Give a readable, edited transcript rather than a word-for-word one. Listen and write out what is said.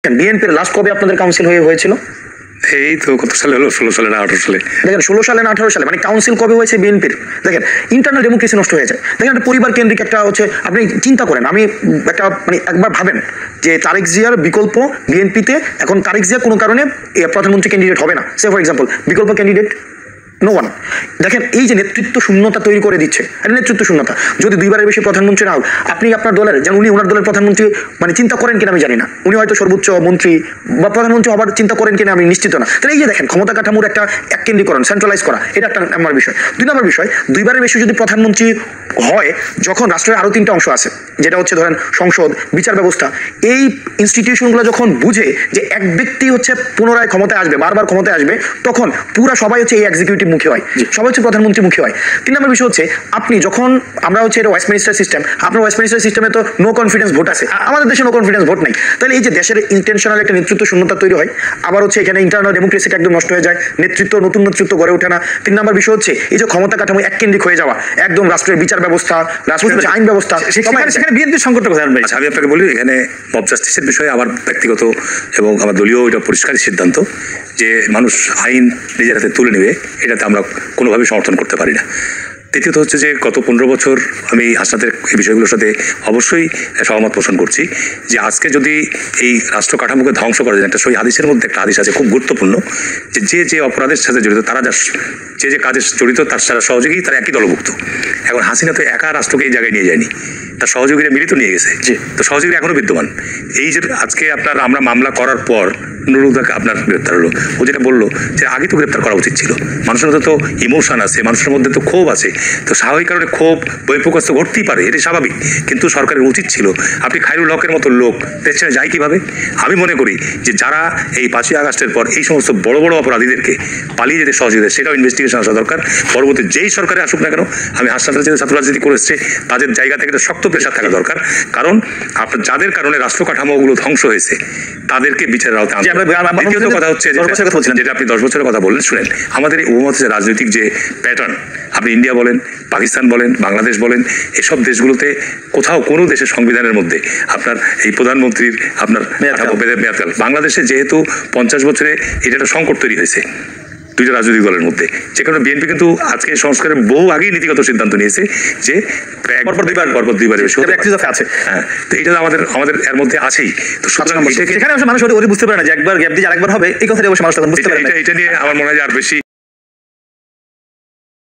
বিএনপির লাস্ট কবে আপনাদের কাউন্সিল হয়েছিল? এই তো কত সালে হলো, 16 সালে না 18 সালে। দেখেন 16 সালে না 18 সালে, মানে কাউন্সিল কবে হয়েছে বিএনপির? দেখেন ইন্টারনাল ডেমোক্রেসি নষ্ট হয়ে যায়। দেখেন একটা পরিবার কেন্দ্রিক একটা হচ্ছে, আপনি চিন্তা করেন, আমি একটা মানে একবার ভাবেন যে তারেক জিয়ার বিকল্প বিএনপিতে, এখন তারেক জিয়া কোনো কারণে প্রধানমন্ত্রী ক্যান্ডিডেট হবে না, সে ফর এক্সাম্পল, বিকল্প ক্যান্ডিডেট নো ওয়ান। দেখেন এই যে নেতৃত্ব শূন্যতা তৈরি করে দিচ্ছে, এটা নেতৃত্ব শূন্যতা। যদি দুইবারের বেশি প্রধানমন্ত্রী না হোক, আপনি আপনার দলের, যেন উনি ওনার দলের প্রধানমন্ত্রী মানে চিন্তা করেন কিনা আমি জানি না, উনি হয়তো সর্বোচ্চ মন্ত্রী বা প্রধানমন্ত্রী হবার চিন্তা করেন কিনা আমি নিশ্চিত না। তাহলে এই যে দেখেন ক্ষমতা কাঠামোর একটা এককেন্দ্রীকরণ, সেন্ট্রালাইজ করা, এটা একটা নাম্বার বিষয়। 2 নম্বর বিষয়, দুইবারের বেশি যদি প্রধানমন্ত্রী হয়, যখন রাষ্ট্রের আরো 3টা অংশ আছে, যেটা হচ্ছে ধরেন সংসদ, বিচার ব্যবস্থা, এই ইনস্টিটিউশনগুলো যখন বুঝে যে এক ব্যক্তি হচ্ছে পুনরায় ক্ষমতায় আসবে, বারবার ক্ষমতায় আসবে, তখন পুরা সবাই হচ্ছে এই এক্সিকিউটিভ মুখী হয়, সবাই হচ্ছে প্রধানমন্ত্রী মুখী হয়। 3 নম্বর বিষয় হচ্ছে, আপনি যখন আমরা হচ্ছে এটা ওয়েস্টমিনিস্টার সিস্টেম, আপনার ওয়েস্টমিনিস্টার সিস্টেমে তো নো কনফিডেন্স ভোট আছে, আমাদের দেশে নো কনফিডেন্স ভোট নাই। তাহলে এই যে দেশের ইন্টেনশনাল একটা নেতৃত্ব শূন্যতা তৈরি হয়, আবার হচ্ছে এখানে ইন্টারনাল ডেমোক্রেসিটা একদম নষ্ট হয়ে যায়, নতুন নেতৃত্ব গড়ে ওঠে না। 3 নম্বর বিষয় হচ্ছে এই যে ক্ষমতা কাঠামো এককেন্দ্রিক হয়ে যাওয়া, একদম রাষ্ট্রের বিচার ব্যবস্থা, রাষ্ট্রের আইন ব্যবস্থা, সেখানে বিএনপির সংকটটা কোথায়? আমি আপনাকে বলি, এখানে মব জাস্টিসের বিষয়ে আমার ব্যক্তিগত এবং আমার দলীয় এটা পরিষ্কারই সিদ্ধান্ত যে মানুষ আইন নিজের হাতে তুলে নেবে, এটাতে আমরা কোনোভাবেই সমর্থন করতে পারি না। দ্বিতীয়ত হচ্ছে যে গত 15 বছর আমি হাসনাতের এই বিষয়গুলোর সাথে অবশ্যই সহমত পোষণ করছি যে আজকে যদি এই রাষ্ট্র কাঠামোকে ধ্বংস করা যায়, একটা সই হাদিসের মধ্যে একটা হাদিস আছে খুব গুরুত্বপূর্ণ, যে যে অপরাধের সাথে জড়িত, তারা যে কাজে জড়িত তার সারা সহযোগী তারা একই দলভুক্ত। এখন হাসিনা তো একা রাষ্ট্রকে এই জায়গায় নিয়ে যায়নি, তার সহযোগীরা মিলিত নিয়ে গেছে, তো সহযোগী এখনো বিদ্যমান। এই যে আজকে আমরা মামলা করার পর নুরুলদাকে আপনার গ্রেপ্তার হলো, ও যেটা বললো যে আগে তো গ্রেপ্তার করা উচিত ছিল। মানুষের মধ্যে তো ইমোশন আছে, মানুষের মধ্যে তো ক্ষোভ আছে, তো স্বাভাবিক কারণে ক্ষোভ বহিঃপ্রকাশ তো ঘটতেই পারে, এটা স্বাভাবিক। কিন্তু সরকারের উচিত ছিল, আপনি খায়রুল হকের মতো লোক দেশ ছেড়ে যায় কিভাবে? আমি মনে করি যে যারা এই 5ই আগস্টের পর এই সমস্ত বড় বড় অপরাধীদেরকে পালিয়ে যেতে সহযোগিতা, সেটাও ইনভেস্টিগেশন আসা দরকার। পরবর্তী যেই সরকারে আসুক না কেন, আমি হাসনাতের যে ছাত্র রাজনীতি করেছে তাদের জায়গা থেকে একটা শক্ত প্রেশার থাকা দরকার, কারণ আপনার যাদের কারণে রাষ্ট্র কাঠামোগুলো ধ্বংস হয়েছে তাদেরকে বিচারের আওতায় আনতে হবে। দ্বিতীয়ত কথা হচ্ছে যেটা আপনি 10 বছরের কথা বললেন, শুনেন, আমাদের এই উপমহাদেশের রাজনৈতিক যে প্যাটার্ন, আপনি ইন্ডিয়া বলেন, পাকিস্তান বলেন, বাংলাদেশ বলেন, এসব দেশগুলোতে কোথাও কোনো দেশের সংবিধানের মধ্যে আপনার এই প্রধানমন্ত্রীর আপনার মেয়াদকাল, বাংলাদেশে যেহেতু 50 বছরে এটা একটা সংকট তৈরি হয়েছে 2টা রাজনৈতিক দলের মধ্যে, যে কারণে বিএনপি কিন্তু আজকে সংস্কারের বহু আগেই নীতিগত সিদ্ধান্ত নিয়েছে যে পরপর দুইবার আছে। হ্যাঁ, তো এটা আমাদের এর মধ্যে আছেই। তো সুতরাং সেখানে মানুষ বুঝতে পারে না যে একবার গ্যাপ দিয়ে আরেকবার হবে, এই কথাটা অবশ্য মানুষ বুঝতে পারে না। এটা নিয়ে আমার মনে হয় আর বেশি